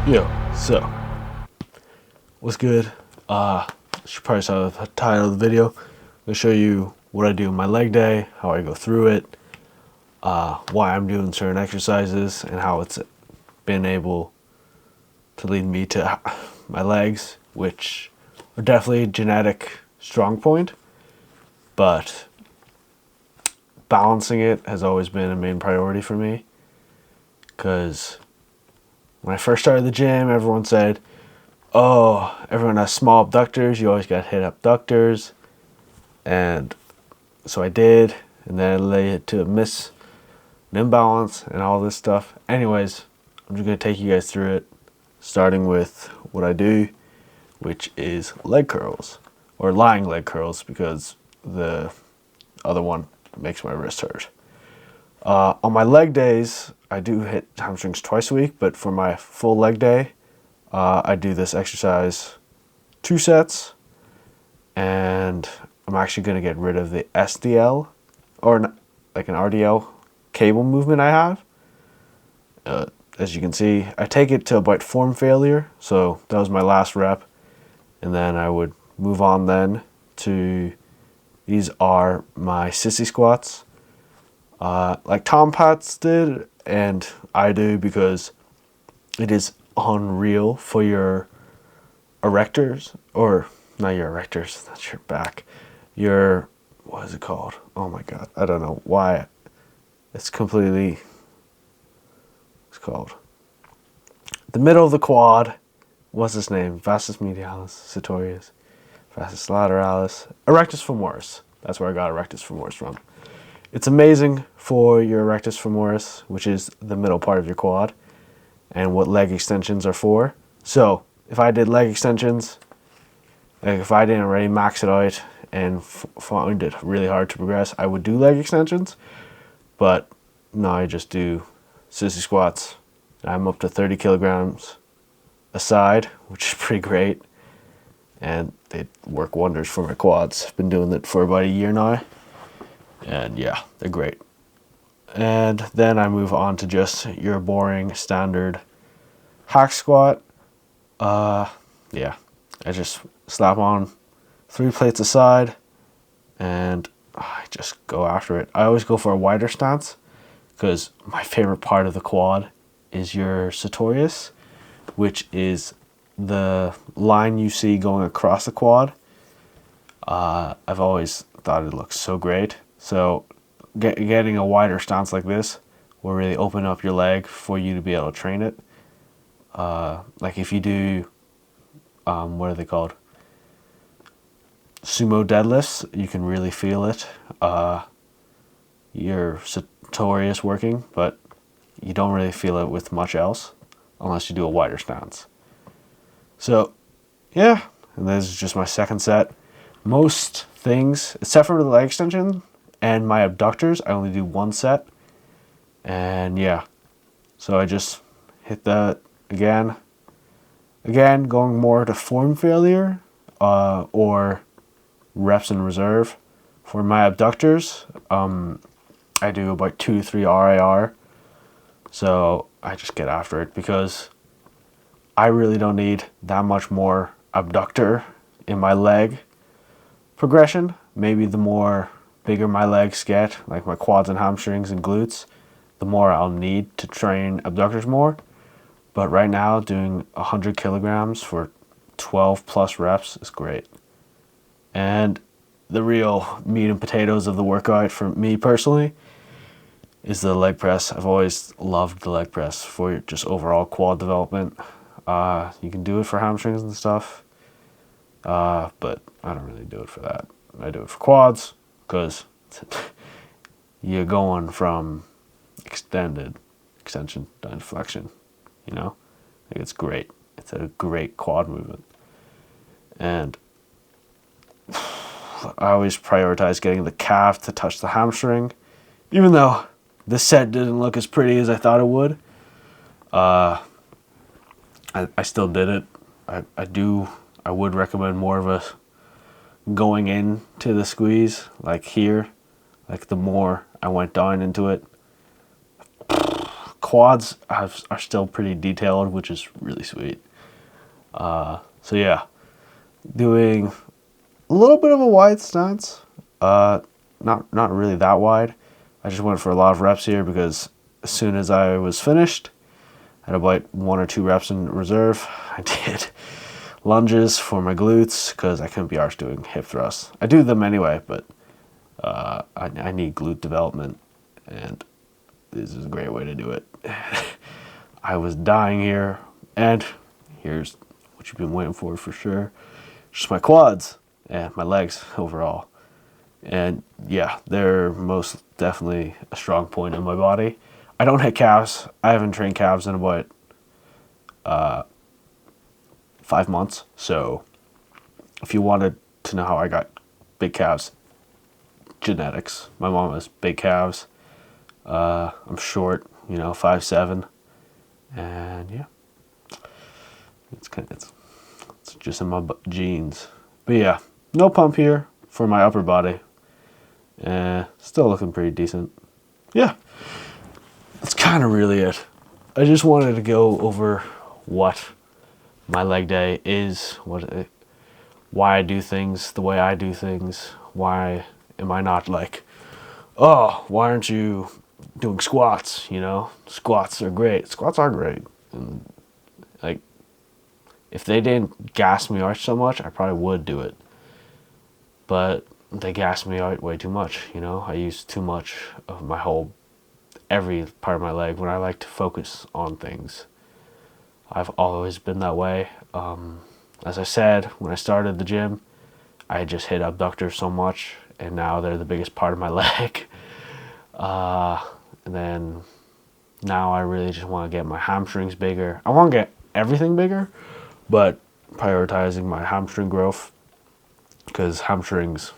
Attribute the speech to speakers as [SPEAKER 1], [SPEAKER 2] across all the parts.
[SPEAKER 1] Yo, so what's good? Should probably saw the title of the video. I'm gonna show you what I do in my leg day, how I go through it, why I'm doing certain exercises, and how it's been able to lead me to my legs, which are definitely a genetic strong point, but balancing it has always been a main priority for me. Because when I first started the gym, everyone said, oh, everyone has small abductors, you always got hit abductors. And so I did, and then I led it to a miss, an imbalance, and all this stuff. Anyways, I'm just going to take you guys through it, starting with what I do, which is leg curls, or lying leg curls, because the other one makes my wrist hurt. On my leg days, I do hit hamstrings twice a week, but for my full leg day, I do this exercise 2 sets, and I'm actually going to get rid of the SDL, or like an RDL cable movement I have. As you can see, I take it to about form failure, so that was my last rep, and then I would move on then to, these are my sissy squats, like Tom Pat's did, and I do, because it is unreal for your erectors, or not your erectors, that's your back, your, what is it called? Oh my god, I don't know why it's completely, it's called the middle of the quad. What's his name? Vastus medialis, sartorius, vastus lateralis, erectus femoris. That's where I got erectus femoris from. It's amazing for your erectus femoris, which is the middle part of your quad, and what leg extensions are for. So if I did leg extensions, like if I didn't already max it out and found it really hard to progress, I would do leg extensions. But no, I just do sissy squats. I'm up to 30 kilograms a side, which is pretty great. And they work wonders for my quads. I've been doing it for about a year now. And yeah, they're great. And then I move on to just your boring standard hack squat. Yeah, I just slap on 3 plates aside and I just go after it. I always go for a wider stance because my favorite part of the quad is your sartorius, which is the line you see going across the quad. I've always thought it looks so great. So getting a wider stance like this will really open up your leg for you to be able to train it. Like if you do, what are they called? Sumo deadlifts, you can really feel it. Your sartorius working, but you don't really feel it with much else unless you do a wider stance. So yeah, and this is just my second set. Most things, except for the leg extension and my abductors, I only do 1 set. And yeah, so I just hit that again, going more to form failure, or reps in reserve. For my abductors, I do about 2 to 3 RIR. So I just get after it because I really don't need that much more abductor in my leg progression. Maybe the more bigger my legs get, like my quads and hamstrings and glutes, the more I'll need to train abductors more. But right now, doing 100 kilograms for 12 plus reps is great. And the real meat and potatoes of the workout for me personally is the leg press. I've always loved the leg press for just overall quad development. You can do it for hamstrings and stuff, but I don't really do it for that. I do it for quads because you're going from extension down to flexion, you know? Like it's great. It's a great quad movement. And I always prioritize getting the calf to touch the hamstring, even though this set didn't look as pretty as I thought it would. I still did it. I would recommend more of a going in to the squeeze, like here. Like the more I went down into it, quads are still pretty detailed, which is really sweet. So yeah, doing a little bit of a wide stance. Not really that wide. I just went for a lot of reps here because as soon as I was finished, I had about 1 or 2 reps in reserve. I did lunges for my glutes because I couldn't be arsed doing hip thrusts. I do them anyway, but I need glute development, and this is a great way to do it. I was dying here, and here's what you've been waiting for sure. Just my quads and my legs overall. And yeah, they're most definitely a strong point in my body. I don't hit calves. I haven't trained calves in about 5 months. So if you wanted to know how I got big calves, genetics. My mom has big calves. I'm short, 5'7", and yeah, it's just in my genes. But yeah, no pump here for my upper body. Still looking pretty decent. Yeah, that's kind of really it. I just wanted to go over what my leg day is, why I do things the way I do things. Why am I not like, oh, why aren't you doing squats? Squats are great. Squats are great. And like, if they didn't gas me out so much, I probably would do it. But they gas me out way too much. I use too much of every part of my leg when I like to focus on things. I've always been that way. As I said, when I started the gym, I just hit abductors so much, and now they're the biggest part of my leg. And then now I really just want to get my hamstrings bigger. I want to get everything bigger, but prioritizing my hamstring growth, because hamstrings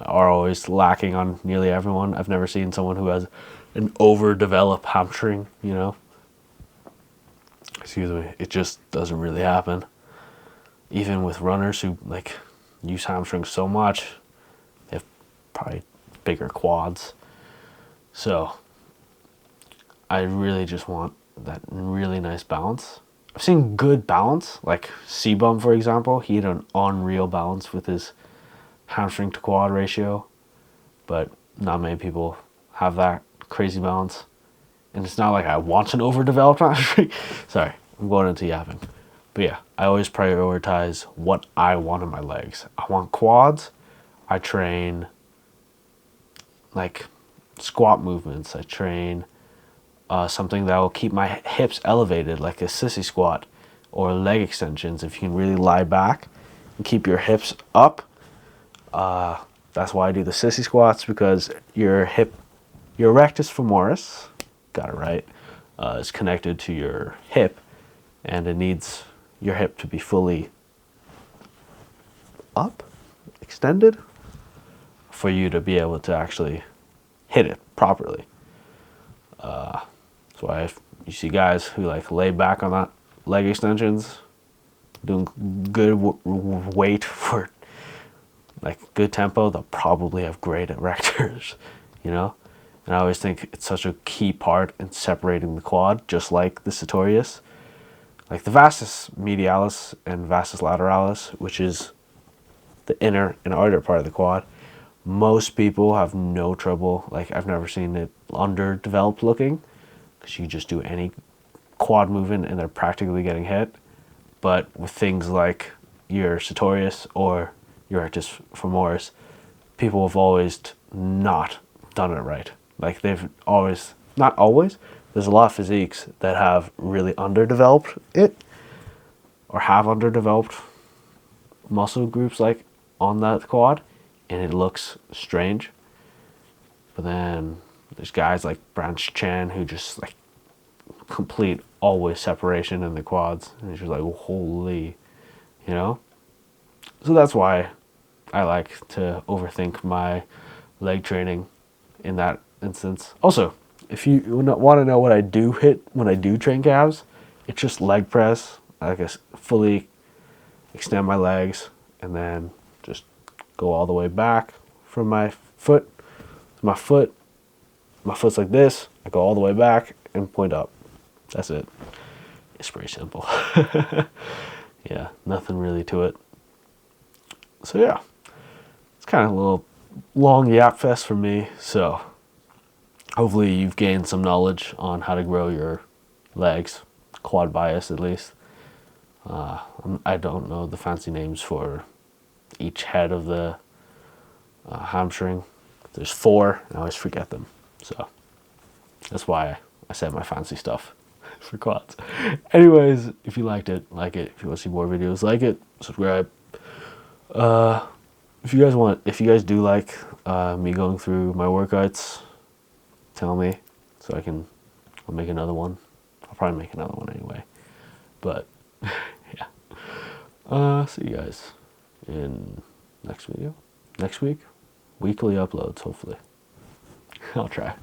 [SPEAKER 1] are always lacking on nearly everyone. I've never seen someone who has an overdeveloped hamstring, Excuse me. It just doesn't really happen. Even with runners who use hamstrings so much, they have probably bigger quads. So I really just want that really nice balance. I've seen good balance, like C-Bum, for example. He had an unreal balance with his hamstring to quad ratio, but not many people have that crazy balance. And it's not like I want an overdeveloped hamstring. Sorry, I'm going into yapping. But yeah, I always prioritize what I want in my legs. I want quads. I train like squat movements. I train something that will keep my hips elevated, like a sissy squat or leg extensions. If you can really lie back and keep your hips up, that's why I do the sissy squats, because your rectus femoris, got it right, is connected to your hip, and it needs your hip to be fully up, extended, for you to be able to actually hit it properly. That's why if you see guys who lay back on that leg extensions, doing good weight for good tempo, they'll probably have great erectors, And I always think it's such a key part in separating the quad, just like the sartorius. Like the vastus medialis and vastus lateralis, which is the inner and outer part of the quad, most people have no trouble. I've never seen it underdeveloped looking, because you just do any quad movement and they're practically getting hit. But with things like your sartorius or your rectus femoris, people have always not done it right. They've always, not always, there's a lot of physiques that have really underdeveloped it, or have underdeveloped muscle groups on that quad, and it looks strange. But then there's guys like Branch Chan who just complete always separation in the quads, and it's just holy, So that's why I like to overthink my leg training in that instance. Also, if you want to know what I do hit when I do train calves, it's just leg press. I guess fully extend my legs and then just go all the way back from my foot to my foot. My foot's like this. I go all the way back and point up. That's it. It's pretty simple. Yeah, nothing really to it. So yeah, it's kind of a little long yap fest for me. So hopefully you've gained some knowledge on how to grow your legs, quad bias at least. I don't know the fancy names for each head of the hamstring. There's 4, and I always forget them. So that's why I said my fancy stuff for quads. Anyways, if you liked it, like it. If you want to see more videos, like it, subscribe. If you guys do like me going through my workouts, tell me so I'll make another one. I'll probably make another one anyway. But yeah. See you guys in next video. Next week, weekly uploads, hopefully. I'll try.